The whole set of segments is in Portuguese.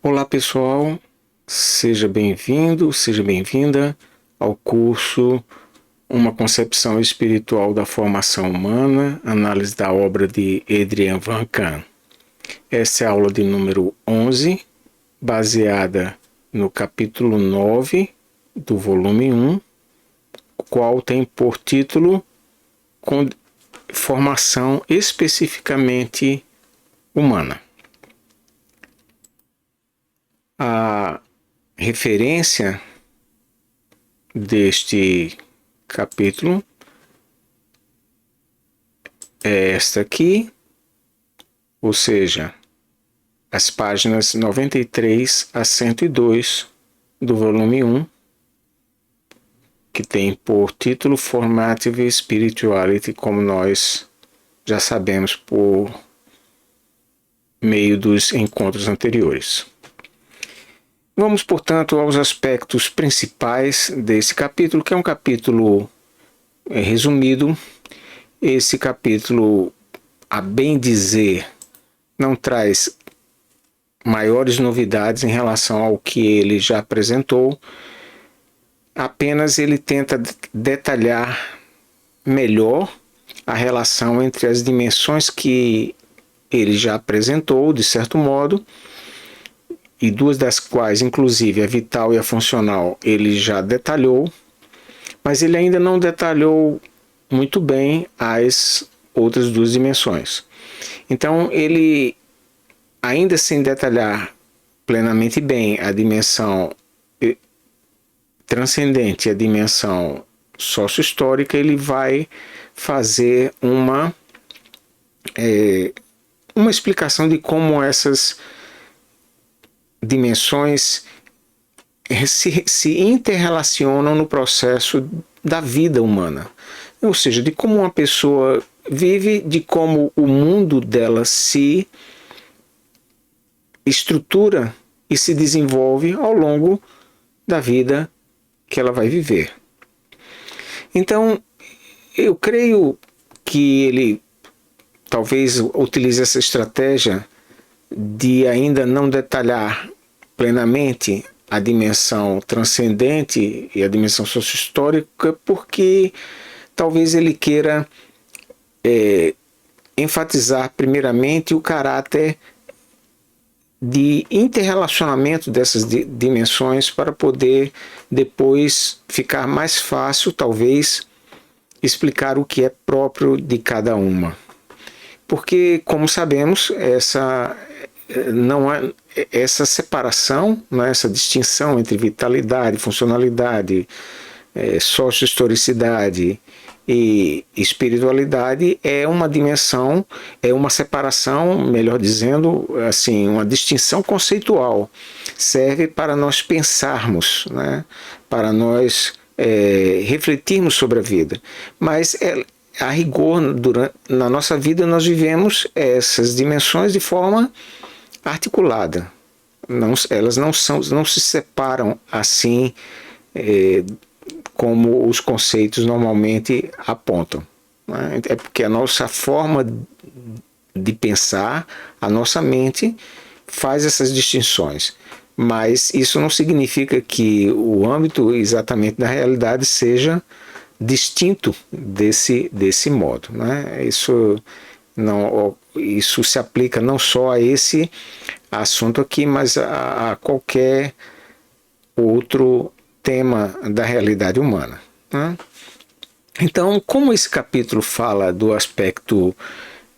Olá pessoal, seja bem-vindo, seja bem-vinda ao curso Uma Concepção Espiritual da Formação Humana, análise da obra de Adrian Van Kahn. Essa é a aula de número 11, baseada no capítulo 9 do volume 1, o qual tem por título Formação Especificamente Humana. A referência deste capítulo é esta aqui, ou seja, as páginas 93 a 102 do volume 1, que tem por título Formative Spirituality, como nós já sabemos por meio dos encontros anteriores. Vamos, portanto, aos aspectos principais desse capítulo, que é um capítulo resumido. Esse capítulo, a bem dizer, não traz maiores novidades em relação ao que ele já apresentou, apenas ele tenta detalhar melhor a relação entre as dimensões que ele já apresentou, de certo modo, e duas das quais, inclusive a vital e a funcional, ele já detalhou, mas ele ainda não detalhou muito bem as outras duas dimensões. Então, ele, ainda sem detalhar plenamente bem a dimensão transcendente e a dimensão sócio-histórica, ele vai fazer uma explicação de como essas dimensões se interrelacionam no processo da vida humana. Ou seja, de como uma pessoa vive, de como o mundo dela se estrutura e se desenvolve ao longo da vida que ela vai viver. Então, eu creio que ele talvez utilize essa estratégia de ainda não detalhar plenamente a dimensão transcendente e a dimensão socio-histórica, porque talvez ele queira enfatizar primeiramente o caráter de interrelacionamento dessas dimensões para poder depois ficar mais fácil, talvez, explicar o que é próprio de cada uma. Porque, como sabemos, essa separação, né, essa distinção entre vitalidade, funcionalidade, socio-historicidade e espiritualidade é uma dimensão, é uma separação, melhor dizendo, assim, uma distinção conceitual. Serve para nós pensarmos, né, para nós refletirmos sobre a vida. Mas a rigor, na nossa vida, nós vivemos essas dimensões de forma articulada. Elas não se separam assim como os conceitos normalmente apontam. Né? É porque a nossa forma de pensar, a nossa mente, faz essas distinções. Mas isso não significa que o âmbito exatamente da realidade seja distinto desse modo. Né? Isso se aplica não só a esse assunto aqui, mas a qualquer outro tema da realidade humana. Né? Então, como esse capítulo fala do aspecto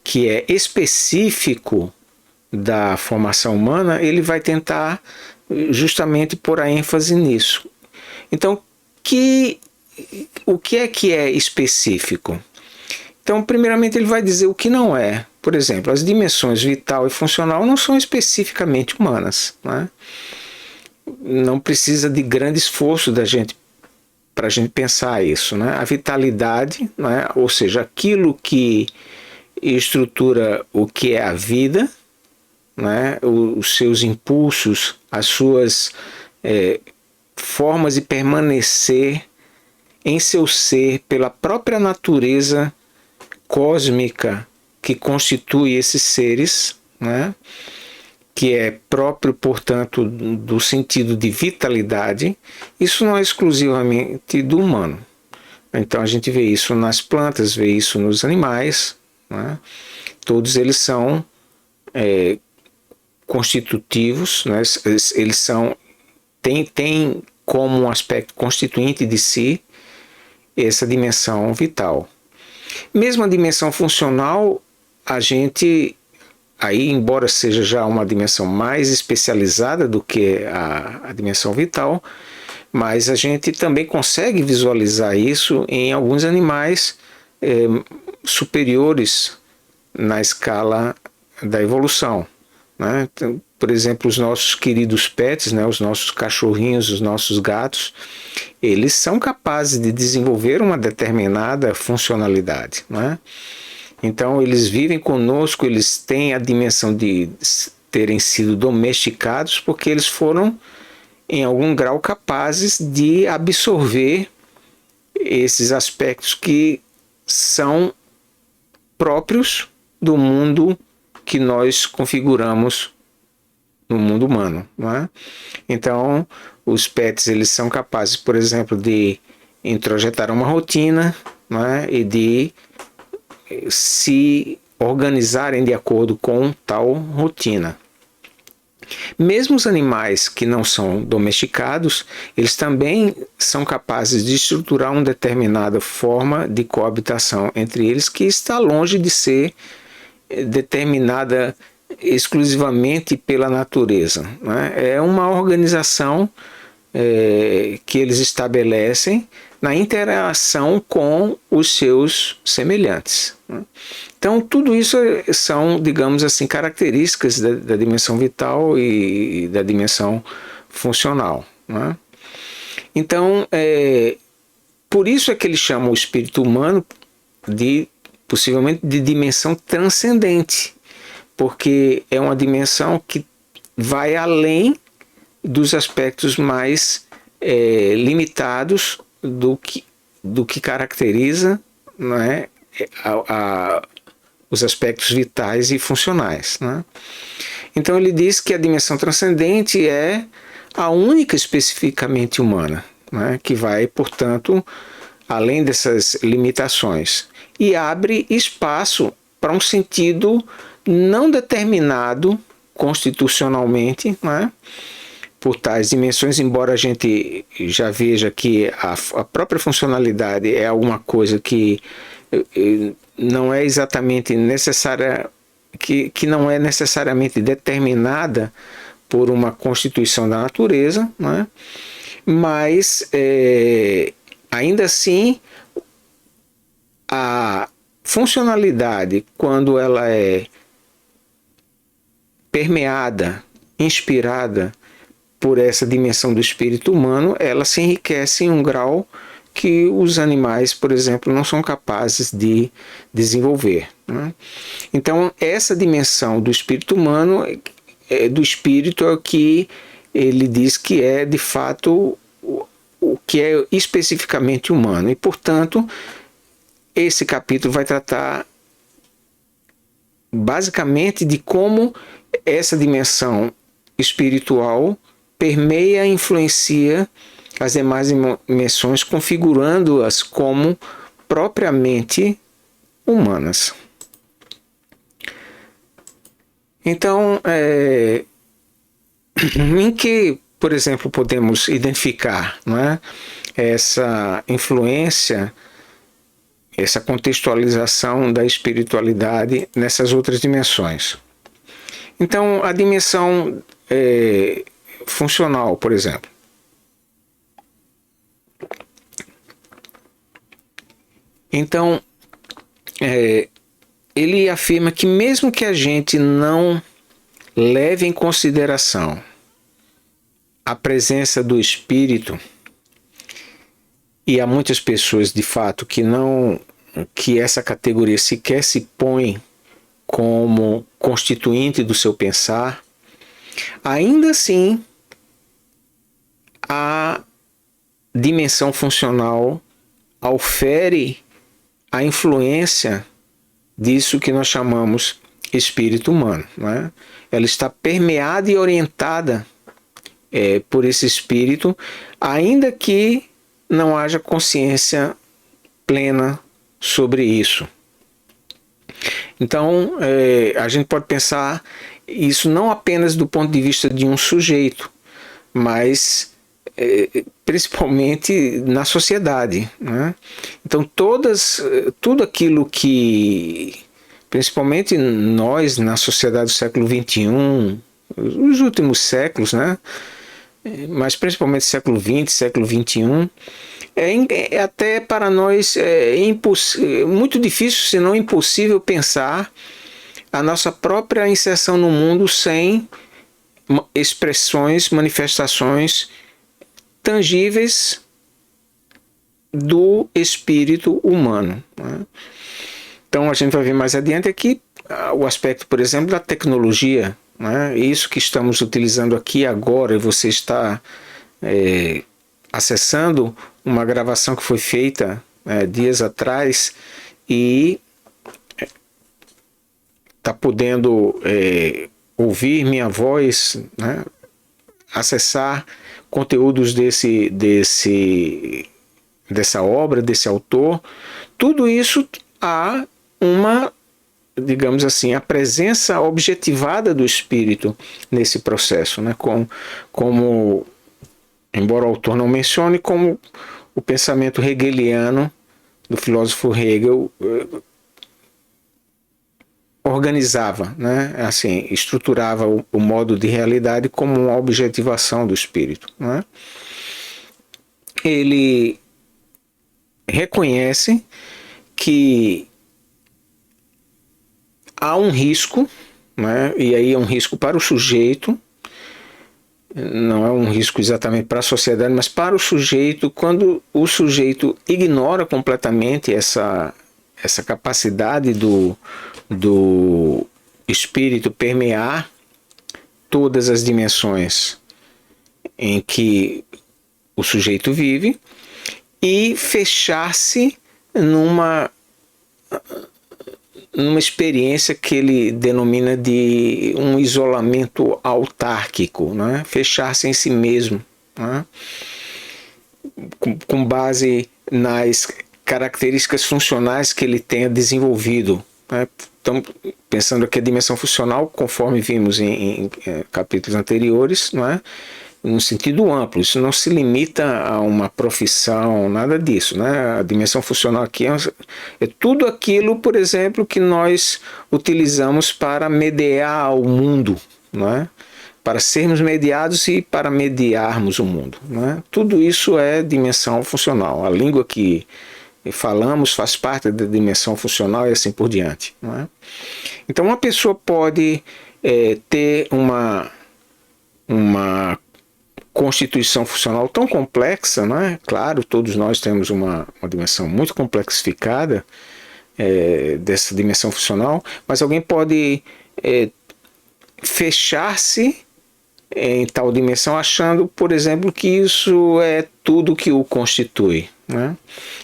que é específico da formação humana, ele vai tentar justamente pôr a ênfase nisso. Então, o que é específico? Então, primeiramente, ele vai dizer o que não é. Por exemplo, as dimensões vital e funcional não são especificamente humanas. Né? Não precisa de grande esforço para a gente pensar isso. Né? A vitalidade, né? Ou seja, aquilo que estrutura o que é a vida, né? Os seus impulsos, as suas formas de permanecer em seu ser pela própria natureza cósmica que constitui esses seres, né? que é próprio, portanto, do sentido de vitalidade, isso não é exclusivamente do humano. Então a gente vê isso nas plantas, vê isso nos animais, né? Todos eles são constitutivos, né? Eles são tem como um aspecto constituinte de si essa dimensão vital. Mesmo a dimensão funcional, a gente aí, embora seja já uma dimensão mais especializada do que a dimensão vital, mas a gente também consegue visualizar isso em alguns animais superiores na escala da evolução, né? Então, por exemplo, os nossos queridos pets, né, os nossos cachorrinhos, os nossos gatos, eles são capazes de desenvolver uma determinada funcionalidade, né? Então eles vivem conosco, eles têm a dimensão de terem sido domesticados porque eles foram em algum grau capazes de absorver esses aspectos que são próprios do mundo que nós configuramos no mundo humano, não é? Então os pets eles são capazes, por exemplo, de introjetar uma rotina, não é? E de se organizarem de acordo com tal rotina. Mesmo os animais que não são domesticados, eles também são capazes de estruturar uma determinada forma de coabitação entre eles que está longe de ser determinada exclusivamente pela natureza, né? É uma organização que eles estabelecem na interação com os seus semelhantes, né? Então, tudo isso são, digamos assim, características da dimensão vital e da dimensão funcional, né? Então, por isso é que ele chama o espírito humano possivelmente de dimensão transcendente, porque é uma dimensão que vai além dos aspectos mais limitados do que caracteriza, né, os aspectos vitais e funcionais, né? Então ele diz que a dimensão transcendente é a única especificamente humana, né, que vai, portanto, além dessas limitações e abre espaço para um sentido não determinado constitucionalmente, né, por tais dimensões, embora a gente já veja que a própria funcionalidade é alguma coisa que não é exatamente necessária, que não é necessariamente determinada por uma constituição da natureza, né? Mas ainda assim a funcionalidade, quando ela é permeada, inspirada por essa dimensão do espírito humano, ela se enriquece em um grau que os animais, por exemplo, não são capazes de desenvolver, né? Então, essa dimensão do espírito humano, do espírito, é o que ele diz que é, de fato, o que é especificamente humano. E, portanto, esse capítulo vai tratar basicamente de como essa dimensão espiritual permeia e influencia as demais dimensões, configurando-as como propriamente humanas. Então, em que, por exemplo, podemos identificar, não é, essa influência, essa contextualização da espiritualidade nessas outras dimensões? Então, a dimensão funcional, por exemplo. Então, ele afirma que mesmo que a gente não leve em consideração a presença do espírito, e há muitas pessoas de fato que essa categoria sequer se põe como constituinte do seu pensar, ainda assim a dimensão funcional ofere a influência disso que nós chamamos espírito humano, né? Ela está permeada e orientada por esse espírito, ainda que não haja consciência plena sobre isso. Então, a gente pode pensar isso não apenas do ponto de vista de um sujeito, mas principalmente na sociedade, né? Então, tudo aquilo que, principalmente nós, na sociedade do século XXI, os últimos séculos, né? Mas principalmente século XX, século XXI, até para nós muito difícil, se não impossível, pensar a nossa própria inserção no mundo sem expressões, manifestações tangíveis do espírito humano, né? Então a gente vai ver mais adiante aqui o aspecto, por exemplo, da tecnologia, né? Isso que estamos utilizando aqui agora, você está acessando uma gravação que foi feita dias atrás e está podendo ouvir minha voz, né? Acessar conteúdos dessa obra, desse autor. Tudo isso há uma, digamos assim, a presença objetivada do espírito nesse processo, né? Como embora o autor não mencione, como o pensamento hegeliano do filósofo Hegel organizava, né? Assim, estruturava o modo de realidade como uma objetivação do espírito, né? Ele reconhece que há um risco, né? E aí é um risco para o sujeito, não é um risco exatamente para a sociedade, mas para o sujeito, quando o sujeito ignora completamente essa capacidade do espírito permear todas as dimensões em que o sujeito vive e fechar-se numa experiência que ele denomina de um isolamento autárquico, né? Fechar-se em si mesmo, né? Com base nas características funcionais que ele tenha desenvolvido, né? Então, pensando aqui a dimensão funcional, conforme vimos em capítulos anteriores, não é? No sentido amplo, isso não se limita a uma profissão, nada disso, né? A dimensão funcional aqui é tudo aquilo, por exemplo, que nós utilizamos para mediar o mundo, não é? Para sermos mediados e para mediarmos o mundo, não é? Tudo isso é dimensão funcional. A língua que falamos faz parte da dimensão funcional e assim por diante, não é? Então uma pessoa pode ter uma constituição funcional tão complexa, não é? Claro, todos nós temos uma dimensão muito complexificada dessa dimensão funcional, mas alguém pode fechar-se em tal dimensão achando, por exemplo, que isso é tudo que o constitui, né?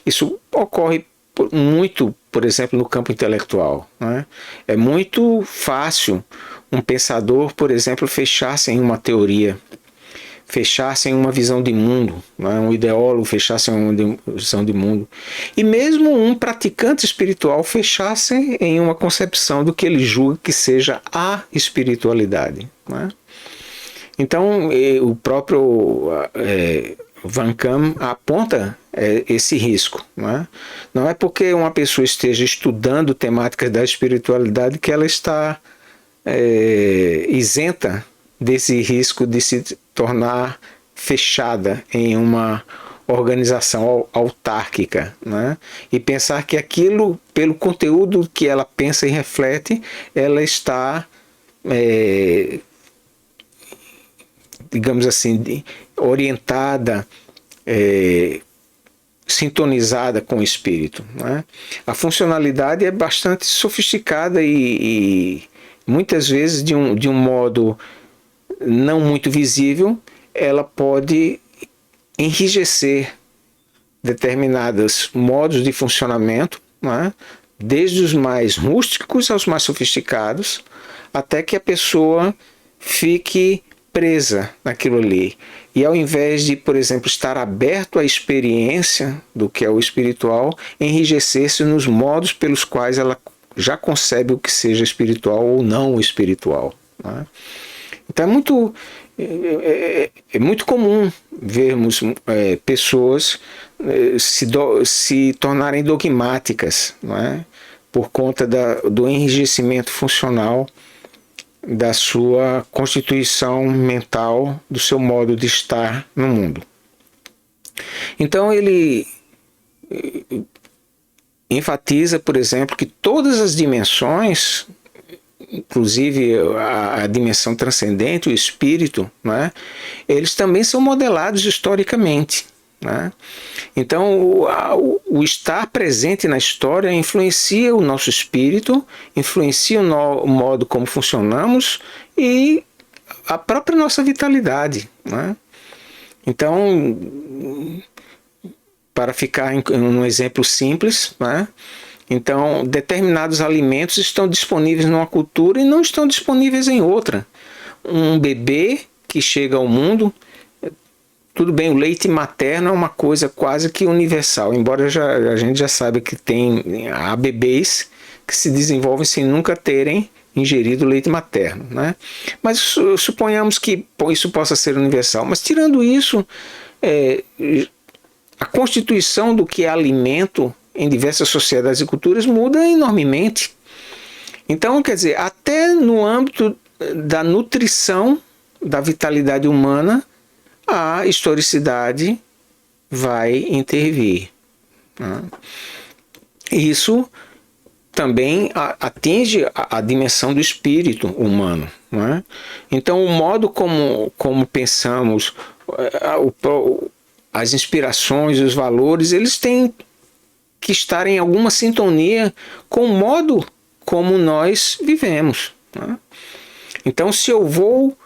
Isso ocorre muito, por exemplo, no campo intelectual, né? É muito fácil um pensador, por exemplo, fechar-se em uma teoria, fechar-se em uma visão de mundo, né? Um ideólogo fechar-se em uma visão de mundo. E mesmo um praticante espiritual fechar-se em uma concepção do que ele julga que seja a espiritualidade, né? Então, o próprio Van Kam aponta esse risco, né? Não é porque uma pessoa esteja estudando temáticas da espiritualidade que ela está isenta desse risco de se tornar fechada em uma organização autárquica, né? E pensar que aquilo, pelo conteúdo que ela pensa e reflete, ela está digamos assim, orientada, sintonizada com o espírito, né? A funcionalidade é bastante sofisticada e muitas vezes de um modo não muito visível, ela pode enrijecer determinados modos de funcionamento, né, desde os mais rústicos aos mais sofisticados, até que a pessoa fique presa naquilo ali. E ao invés de, por exemplo, estar aberto à experiência do que é o espiritual, enrijecer-se nos modos pelos quais ela já concebe o que seja espiritual ou não espiritual. Né? Então é muito comum vermos pessoas se tornarem dogmáticas, não é? Por conta do enrijecimento funcional da sua constituição mental, do seu modo de estar no mundo. Então ele enfatiza, por exemplo, que todas as dimensões, inclusive a dimensão transcendente, o espírito, né, eles também são modelados historicamente. Né? Então, o estar presente na história influencia o nosso espírito, influencia o modo como funcionamos e a própria nossa vitalidade. Né? Então, para ficar em um exemplo simples, né? Então, determinados alimentos estão disponíveis numa cultura e não estão disponíveis em outra. Um bebê que chega ao mundo, tudo bem, o leite materno é uma coisa quase que universal, embora a gente já saiba que há bebês que se desenvolvem sem nunca terem ingerido leite materno. Né? Mas suponhamos que isso possa ser universal. Mas tirando isso, a constituição do que é alimento em diversas sociedades e culturas muda enormemente. Então, quer dizer, até no âmbito da nutrição da vitalidade humana, a historicidade vai intervir. Né? Isso também atinge a dimensão do espírito humano. Né? Então, o modo como pensamos, as inspirações, os valores, eles têm que estar em alguma sintonia com o modo como nós vivemos. Né? Então, se eu vou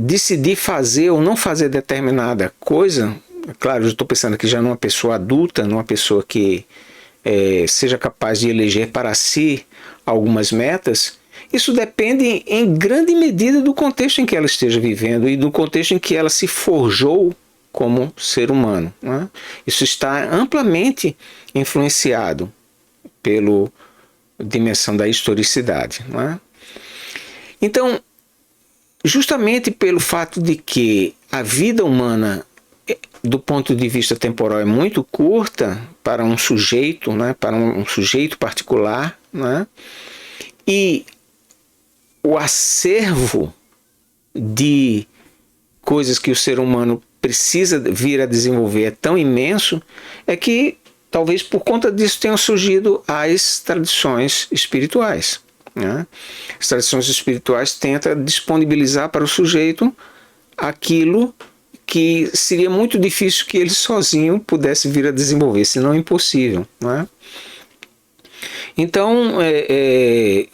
decidir fazer ou não fazer determinada coisa, claro, eu estou pensando aqui já numa pessoa adulta, numa pessoa que seja capaz de eleger para si algumas metas, isso depende em grande medida do contexto em que ela esteja vivendo e do contexto em que ela se forjou como ser humano. Né? Isso está amplamente influenciado pela dimensão da historicidade. Né? Então, justamente pelo fato de que a vida humana, do ponto de vista temporal, é muito curta para um sujeito, né, para um sujeito particular, né, e o acervo de coisas que o ser humano precisa vir a desenvolver é tão imenso, é que talvez por conta disso tenham surgido as tradições espirituais. Né? As tradições espirituais tentam disponibilizar para o sujeito aquilo que seria muito difícil que ele sozinho pudesse vir a desenvolver, senão impossível. Né? Então, é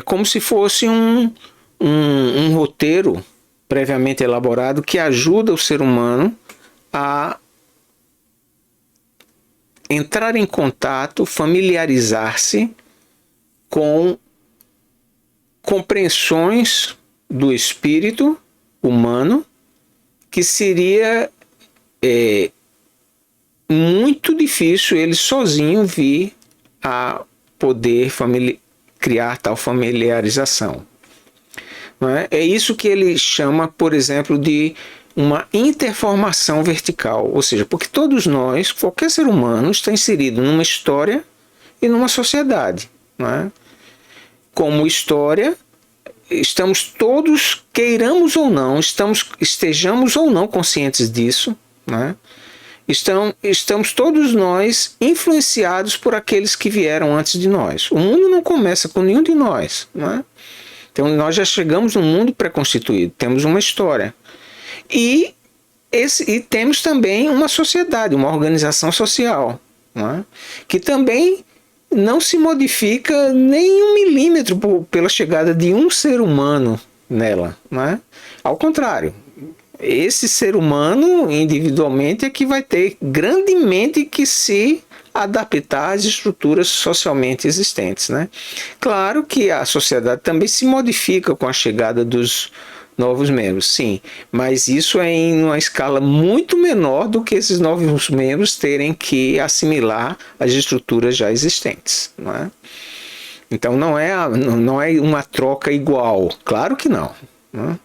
como se fosse um roteiro previamente elaborado que ajuda o ser humano a entrar em contato, familiarizar-se com compreensões do espírito humano que seria muito difícil ele sozinho vir a poder criar tal familiarização. Não é? É isso que ele chama, por exemplo, de uma interformação vertical, ou seja, porque todos nós, qualquer ser humano, está inserido numa história e numa sociedade. Não é? Como história, estamos todos, queiramos ou não, estejamos ou não conscientes disso, né? Estamos todos nós influenciados por aqueles que vieram antes de nós. O mundo não começa com nenhum de nós, né? Então nós já chegamos num mundo pré-constituído, temos uma história. E temos também uma sociedade, uma organização social, né? Que também não se modifica nem 1 milímetro pela chegada de um ser humano nela. Né? Ao contrário, esse ser humano individualmente é que vai ter grandemente que se adaptar às estruturas socialmente existentes, né? Claro que a sociedade também se modifica com a chegada dos novos membros, sim, mas isso é em uma escala muito menor do que esses novos membros terem que assimilar as estruturas já existentes, não é? Então não é uma troca igual, claro que não, né?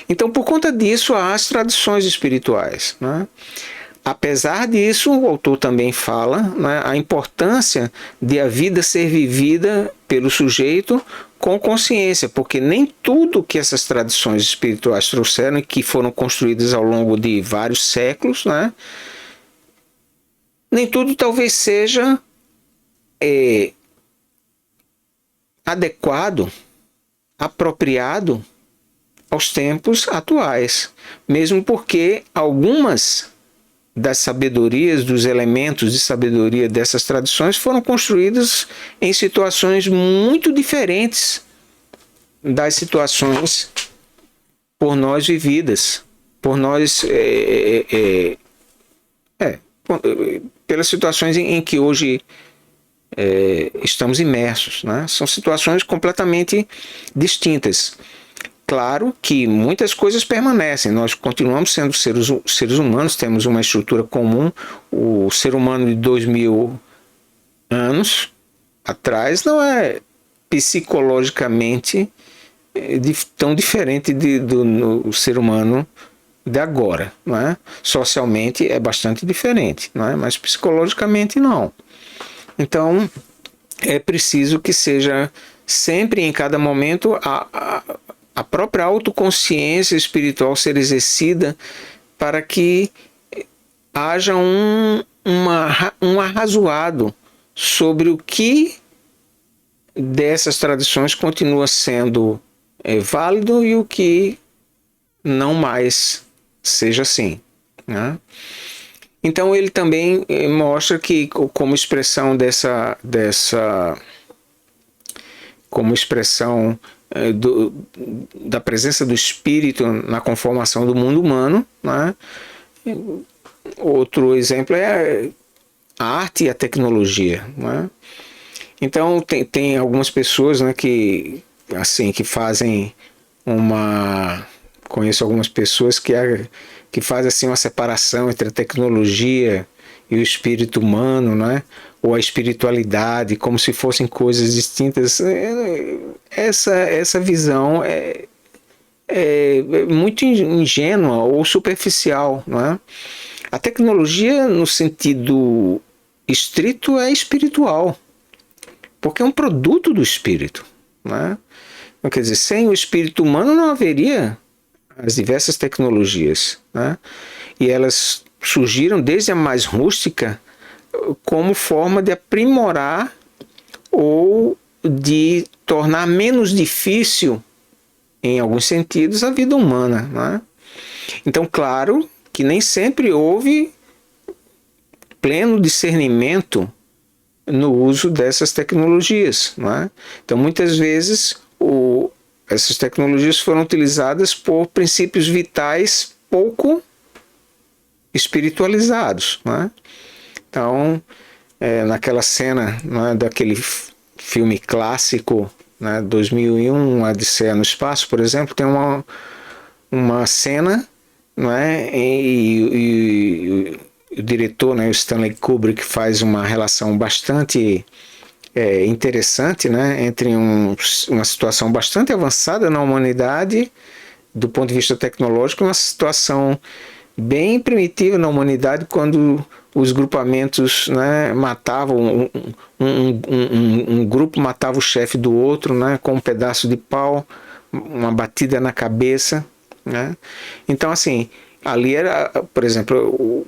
Então, por conta disso, há as tradições espirituais, né? Apesar disso, o autor também fala, né, a importância de a vida ser vivida pelo sujeito com consciência, porque nem tudo que essas tradições espirituais trouxeram e que foram construídas ao longo de vários séculos, né, nem tudo talvez seja adequado, apropriado aos tempos atuais, mesmo porque algumas das sabedorias, dos elementos de sabedoria dessas tradições foram construídas em situações muito diferentes das situações por nós vividas, por nós pelas situações em que hoje estamos imersos, né? São situações completamente distintas. Claro que muitas coisas permanecem, nós continuamos sendo seres humanos, temos uma estrutura comum. O ser humano de 2000 anos atrás não é psicologicamente tão diferente do ser humano de agora, não é? Socialmente é bastante diferente, não é? Mas psicologicamente não. Então é preciso que seja sempre, em cada momento, a própria autoconsciência espiritual ser exercida para que haja um arrazoado sobre o que dessas tradições continua sendo válido e o que não mais seja assim, né? Então ele também mostra que, como expressão como expressão da presença do espírito na conformação do mundo humano, né? Outro exemplo é a arte e a tecnologia, né? Então tem algumas pessoas, né, que fazem conheço algumas pessoas que fazem assim uma separação entre a tecnologia e o espírito humano, né? Ou a espiritualidade, como se fossem coisas distintas. Essa visão é muito ingênua ou superficial, não é? A tecnologia, no sentido estrito, é espiritual, porque é um produto do espírito, não é? Então, quer dizer, sem o espírito humano não haveria as diversas tecnologias, né? E elas surgiram desde a mais rústica como forma de aprimorar ou de tornar menos difícil, em alguns sentidos, a vida humana, né? Então, claro que nem sempre houve pleno discernimento no uso dessas tecnologias, né? Então, muitas vezes essas tecnologias foram utilizadas por princípios vitais pouco espiritualizados, né? Então, naquela cena, né, daquele filme clássico, né, 2001, Odisseia no Espaço, por exemplo, tem uma cena, né, e o diretor, né, o Stanley Kubrick, faz uma relação bastante interessante, né, entre uma situação bastante avançada na humanidade do ponto de vista tecnológico e uma situação bem primitiva na humanidade, quando os grupamentos, né, matavam um grupo matava o chefe do outro, né, com um pedaço de pau, uma batida na cabeça, né? Então, assim, ali era, por exemplo, o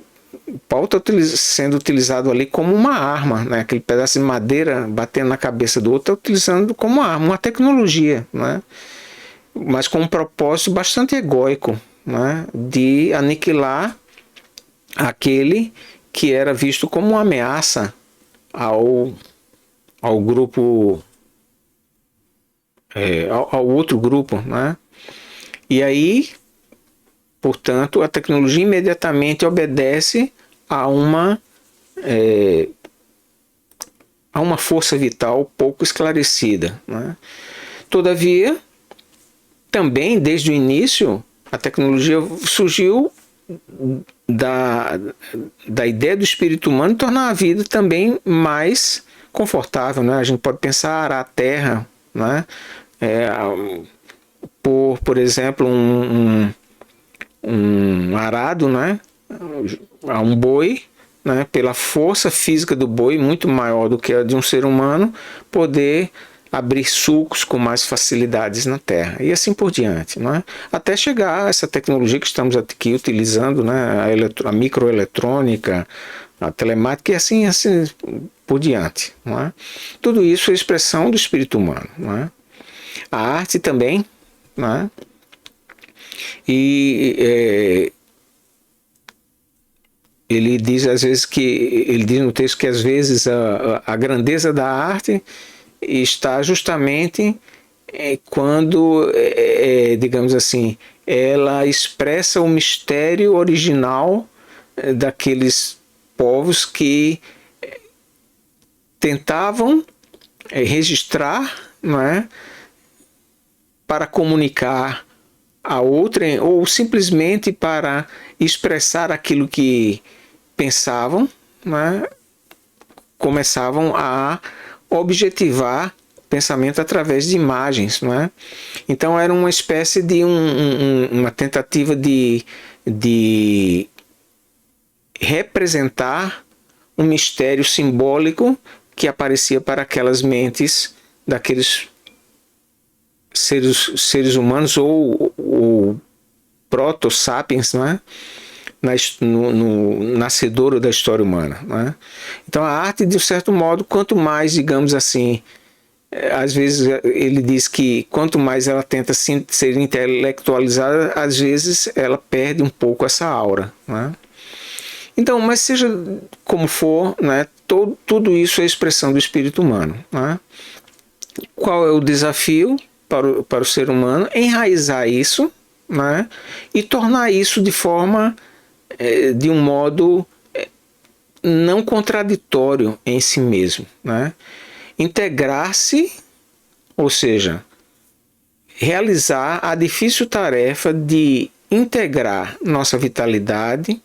pau está sendo utilizado ali como uma arma, né? Aquele pedaço de madeira batendo na cabeça do outro está utilizando como uma arma, uma tecnologia, né? Mas com um propósito bastante egóico, né? De aniquilar aquele que era visto como uma ameaça ao grupo, ao outro grupo, né? E aí, portanto, a tecnologia imediatamente obedece a há uma força vital pouco esclarecida, né? Todavia, também desde o início, a tecnologia surgiu da, da ideia do espírito humano tornar a vida também mais confortável, né? A gente pode pensar a terra, né? É, por exemplo, um arado, né? A um boi, né? Pela força física do boi, muito maior do que a de um ser humano, poder abrir sulcos com mais facilidades na terra e assim por diante, não é? Até chegar a essa tecnologia que estamos aqui utilizando, né? A microeletrônica, a telemática e assim por diante, não é? Tudo isso é expressão do espírito humano, não é? A arte também, não é? E ele diz às vezes que ele diz no texto que às vezes a grandeza da arte está justamente quando, digamos assim, ela expressa o mistério original daqueles povos que tentavam registrar, não é, para comunicar a outrem ou simplesmente para expressar aquilo que pensavam, né, começavam a objetivar pensamento através de imagens, não é? Então era uma espécie de uma tentativa de representar um mistério simbólico que aparecia para aquelas mentes daqueles seres humanos ou proto-sapiens, não é? No nascedouro da história humana, não é? Então a arte, de um certo modo, quanto mais, digamos assim, às vezes ele diz que quanto mais ela tenta ser intelectualizada, às vezes ela perde um pouco essa aura, né? Então, mas seja como for, né, tudo isso é expressão do espírito humano, né? Qual é o desafio para o ser humano? Enraizar isso, né, e tornar isso de forma, de um modo não contraditório em si mesmo, né? Integrar-se, ou seja, realizar a difícil tarefa de integrar nossa vitalidade,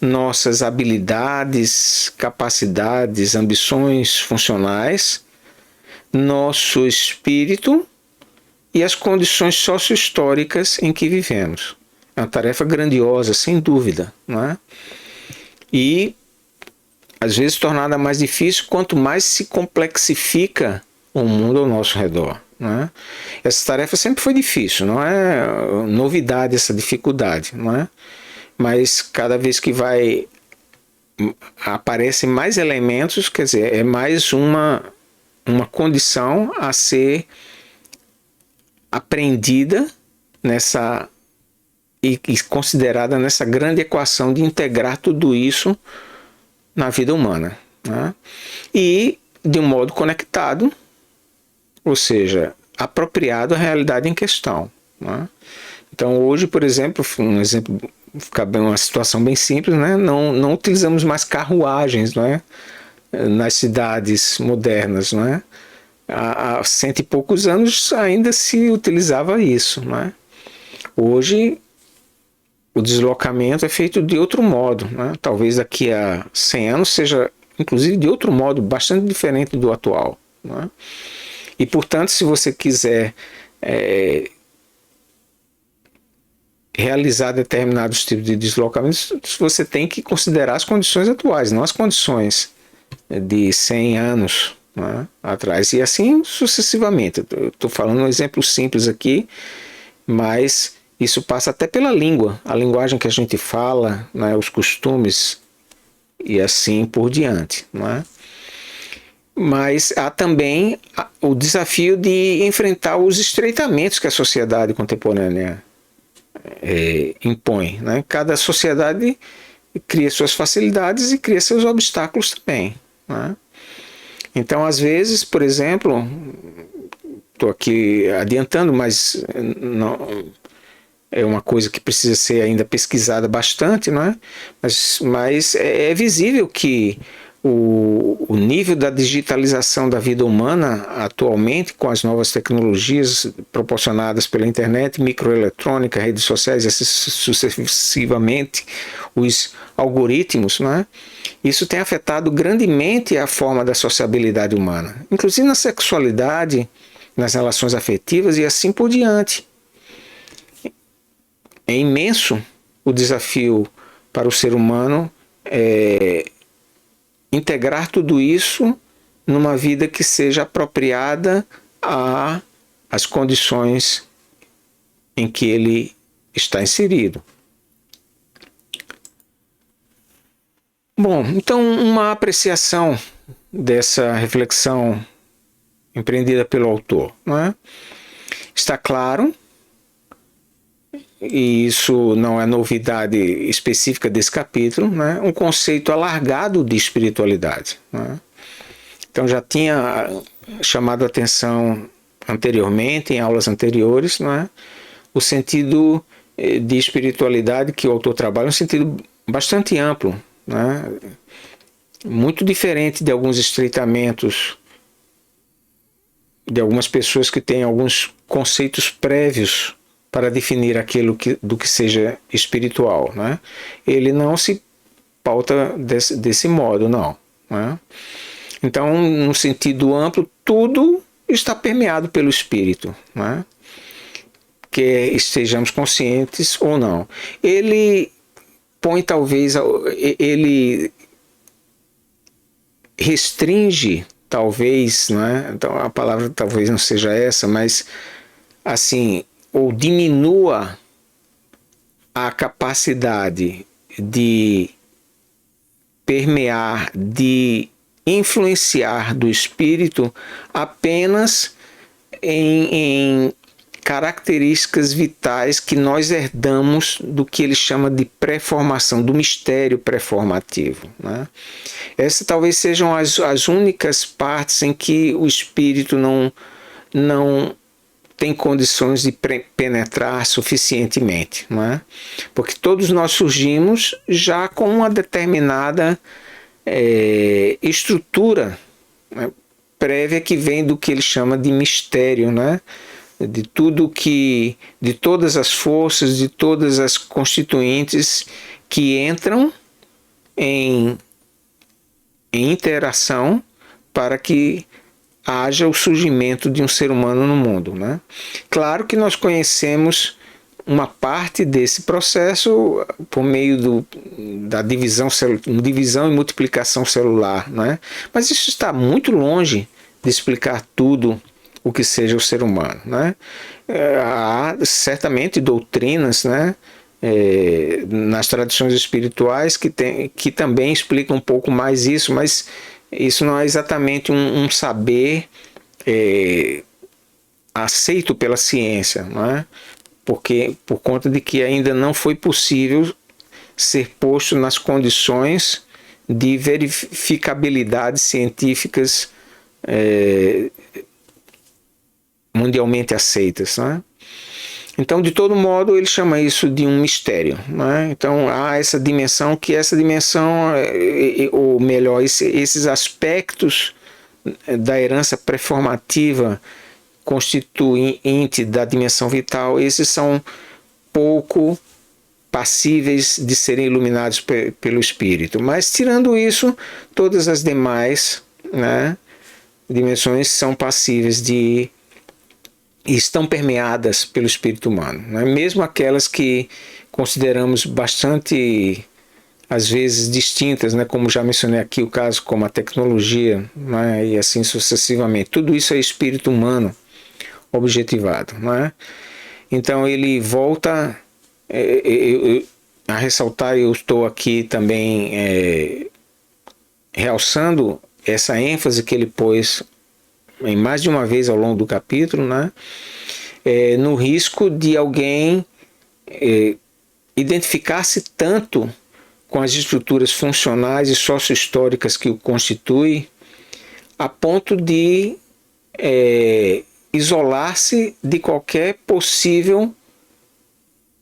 nossas habilidades, capacidades, ambições funcionais, nosso espírito e as condições socio-históricas em que vivemos. É uma tarefa grandiosa, sem dúvida, não é? E às vezes tornada mais difícil quanto mais se complexifica o mundo ao nosso redor, não é? Essa tarefa sempre foi difícil, não é novidade essa dificuldade, não é? Mas cada vez que aparecem mais elementos, quer dizer, é mais uma condição a ser aprendida nessa e considerada nessa grande equação de integrar tudo isso na vida humana, né? E de um modo conectado, ou seja, apropriado à realidade em questão, né? Então hoje, por exemplo, ficar bem uma situação bem simples, né? Não utilizamos mais carruagens, não é? Nas cidades modernas, não é? Há 100 e poucos anos ainda se utilizava isso, não é? Hoje o deslocamento é feito de outro modo, né? Talvez daqui a 100 anos seja, inclusive, de outro modo, bastante diferente do atual, né? E, portanto, se você quiser realizar determinados tipos de deslocamentos, você tem que considerar as condições atuais, não as condições de 100 anos, né, atrás, e assim sucessivamente. Eu estou falando um exemplo simples aqui, mas isso passa até pela língua, a linguagem que a gente fala, né, os costumes e assim por diante, né? Mas há também o desafio de enfrentar os estreitamentos que a sociedade contemporânea impõe, né? Cada sociedade cria suas facilidades e cria seus obstáculos também, né? Então, às vezes, por exemplo, estou aqui adiantando, mas não, é uma coisa que precisa ser ainda pesquisada bastante, não é? Mas é visível que o nível da digitalização da vida humana atualmente, com as novas tecnologias proporcionadas pela internet, microeletrônica, redes sociais, e assim sucessivamente, os algoritmos, né? Isso tem afetado grandemente a forma da sociabilidade humana, inclusive na sexualidade, nas relações afetivas e assim por diante. É imenso o desafio para o ser humano integrar tudo isso numa vida que seja apropriada às condições em que ele está inserido. Bom, então uma apreciação dessa reflexão empreendida pelo autor, não é? Está claro, e isso não é novidade específica desse capítulo, né? Um conceito alargado de espiritualidade, né? Então já tinha chamado a atenção anteriormente, em aulas anteriores, né? O sentido de espiritualidade que o autor trabalha é um sentido bastante amplo, né? Muito diferente de alguns estreitamentos de algumas pessoas que têm alguns conceitos prévios para definir do que seja espiritual, né? Ele não se pauta desse modo, não, né? Então, no sentido amplo, tudo está permeado pelo espírito, né? Que estejamos conscientes ou não. Ele põe ele restringe, talvez, né? Então a palavra talvez não seja essa, mas assim, ou diminua a capacidade de permear, de influenciar do espírito apenas em características vitais que nós herdamos do que ele chama de pré-formação, do mistério pré-formativo, né? Essas talvez sejam as únicas partes em que o espírito não tem condições de penetrar suficientemente, não é? Porque todos nós surgimos já com uma determinada estrutura, né, prévia, que vem do que ele chama de mistério, né? De todas as forças, de todas as constituintes que entram em interação para que haja o surgimento de um ser humano no mundo, né? Claro que nós conhecemos uma parte desse processo por meio da divisão e multiplicação celular, né? Mas isso está muito longe de explicar tudo o que seja o ser humano, né? Há certamente doutrinas, né, nas tradições espirituais que também explicam um pouco mais isso, mas isso não é exatamente um saber aceito pela ciência, não é? Porque por conta de que ainda não foi possível ser posto nas condições de verificabilidade científicas mundialmente aceitas, né? Então, de todo modo, ele chama isso de um mistério, né? Então, há essa dimensão, ou melhor, esses aspectos da herança pré-formativa constituinte da dimensão vital, esses são pouco passíveis de serem iluminados pelo espírito. Mas, tirando isso, todas as demais, né, dimensões são passíveis e estão permeadas pelo espírito humano, né? Mesmo aquelas que consideramos bastante, às vezes, distintas, né? Como já mencionei aqui o caso, como a tecnologia, né? E assim sucessivamente. Tudo isso é espírito humano objetivado, né? Então ele volta a ressaltar, eu estou aqui também realçando essa ênfase que ele pôs em mais de uma vez ao longo do capítulo, né? No risco de alguém identificar-se tanto com as estruturas funcionais e sócio-históricas que o constituem, a ponto de isolar-se de qualquer possível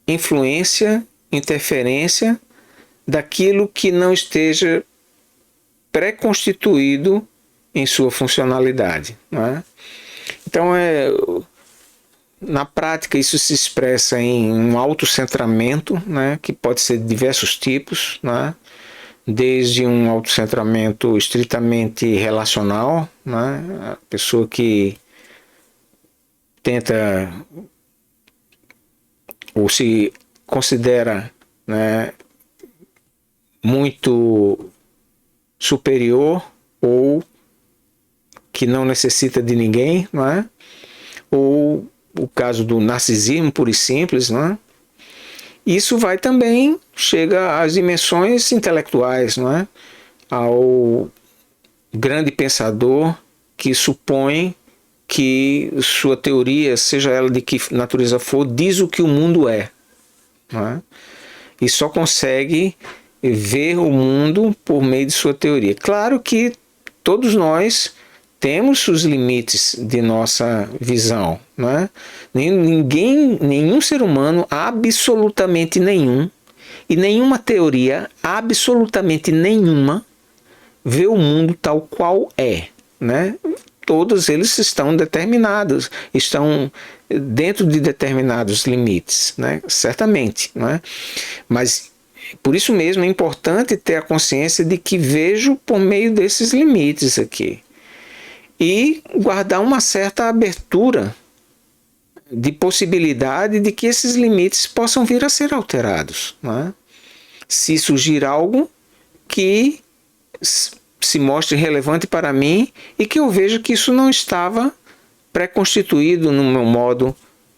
influência, interferência daquilo que não esteja pré-constituído em sua funcionalidade. Né? Então, na prática, isso se expressa em um autocentramento, né, que pode ser de diversos tipos, né, desde um autocentramento estritamente relacional, né, a pessoa que tenta ou se considera, né, muito superior ou que não necessita de ninguém, não é? Ou o caso do narcisismo puro e simples, não é? Isso vai também, chega às dimensões intelectuais, não é? Ao grande pensador que supõe que sua teoria, seja ela de que natureza for, diz o que o mundo é, não é? E só consegue ver o mundo por meio de sua teoria. Claro que todos nós temos os limites de nossa visão, né? Nenhum ser humano, absolutamente nenhum, e nenhuma teoria, absolutamente nenhuma, vê o mundo tal qual é, né? Todos eles estão determinados, estão dentro de determinados limites, né? Certamente, né? Mas por isso mesmo é importante ter a consciência de que vejo por meio desses limites aqui. E guardar uma certa abertura de possibilidade de que esses limites possam vir a ser alterados. Né? Se surgir algo que se mostre relevante para mim e que eu veja que isso não estava pré-constituído no meu modo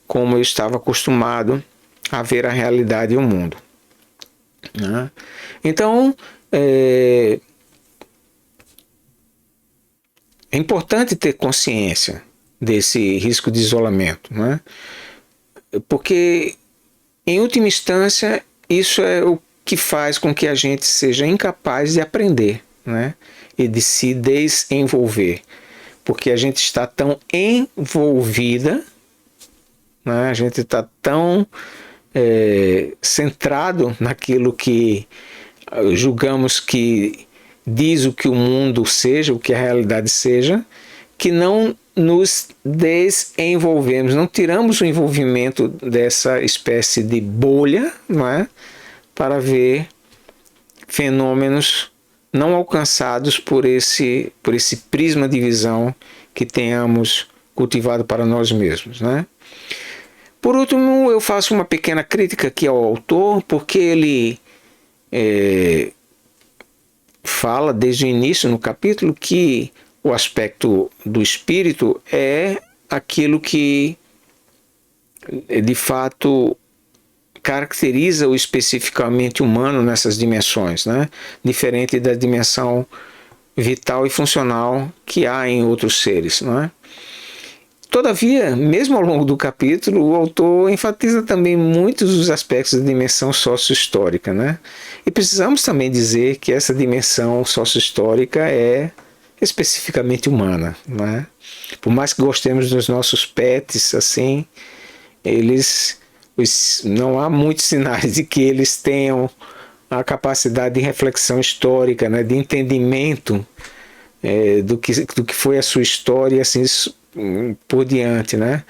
como eu estava acostumado a ver a realidade e o mundo. Né? Então, é importante ter consciência desse risco de isolamento, né? Porque, em última instância, isso é o que faz com que a gente seja incapaz de aprender, né? E de se desenvolver. Porque a gente está tão envolvida, né? A gente está tão centrado naquilo que julgamos que diz o que o mundo seja, o que a realidade seja, que não nos desenvolvemos, não tiramos o envolvimento dessa espécie de bolha, não é? Para ver fenômenos não alcançados por esse prisma de visão que tenhamos cultivado para nós mesmos. Né? Por último, eu faço uma pequena crítica aqui ao autor, porque ele fala desde o início no capítulo que o aspecto do espírito é aquilo que de fato caracteriza o especificamente humano nessas dimensões, né? Diferente da dimensão vital e funcional que há em outros seres. Né? Todavia, mesmo ao longo do capítulo, o autor enfatiza também muitos dos aspectos da dimensão sócio-histórica. Né? E precisamos também dizer que essa dimensão sócio-histórica é especificamente humana. Né? Por mais que gostemos dos nossos pets, assim, não há muitos sinais de que eles tenham a capacidade de reflexão histórica, né? De entendimento do que foi a sua história, assim por diante, né?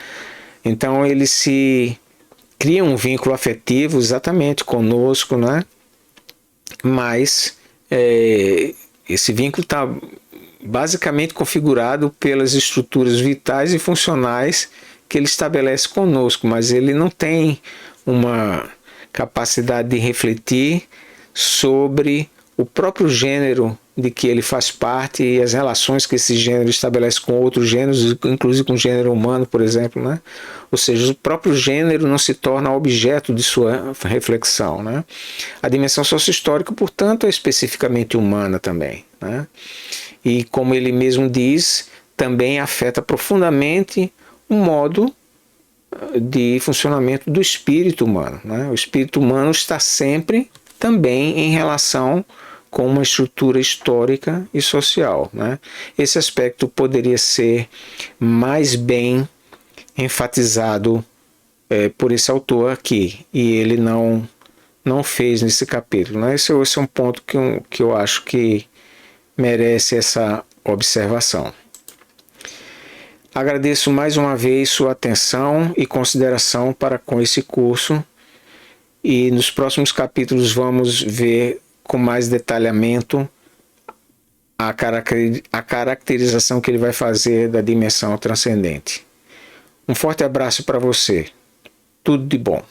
Então eles se criam um vínculo afetivo exatamente conosco, né? Mas esse vínculo está basicamente configurado pelas estruturas vitais e funcionais que ele estabelece conosco, mas ele não tem uma capacidade de refletir sobre o próprio gênero de que ele faz parte e as relações que esse gênero estabelece com outros gêneros, inclusive com o gênero humano, por exemplo, né? Ou seja, o próprio gênero não se torna objeto de sua reflexão, né? A dimensão socio-histórica, portanto, é especificamente humana também, né? E como ele mesmo diz, também afeta profundamente o modo de funcionamento do espírito humano, né? O espírito humano está sempre também em relação com uma estrutura histórica e social. Né? Esse aspecto poderia ser mais bem enfatizado por esse autor aqui, e ele não fez nesse capítulo. Né? Esse é um ponto que eu acho que merece essa observação. Agradeço mais uma vez sua atenção e consideração para com esse curso, e nos próximos capítulos vamos ver com mais detalhamento a caracterização que ele vai fazer da dimensão transcendente. Um forte abraço para você. Tudo de bom.